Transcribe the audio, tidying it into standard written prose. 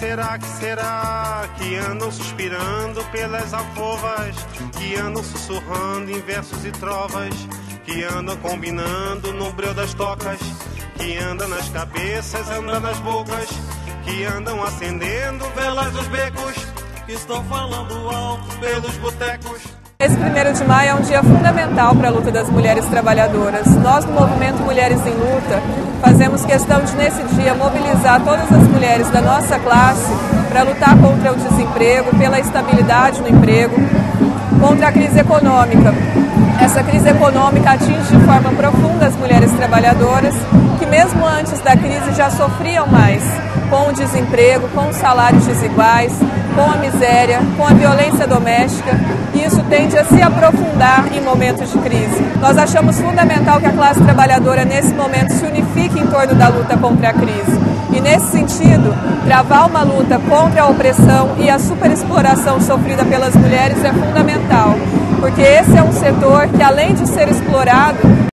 será que andam suspirando pelas alcovas, que andam sussurrando em versos e trovas, que andam combinando no breu das tocas, que andam nas cabeças, andam nas bocas, que andam acendendo velas dos becos, que estão falando alto pelos botecos. Esse 1º de maio é um dia fundamental para a luta das mulheres trabalhadoras. Nós, do Movimento Mulheres em Luta, fazemos questão de, nesse dia, mobilizar todas as mulheres da nossa classe para lutar contra o desemprego, pela estabilidade no emprego, contra a crise econômica. Essa crise econômica atinge de forma profunda as mulheres trabalhadoras, que mesmo antes da crise já sofriam mais com o desemprego, com os salários desiguais, com a miséria, com a violência doméstica, e isso tende a se aprofundar em momentos de crise. Nós achamos fundamental que a classe trabalhadora, nesse momento, se unifique em torno da luta contra a crise. E, nesse sentido, travar uma luta contra a opressão e a superexploração sofrida pelas mulheres é fundamental, porque esse é um setor que, além de ser explorado,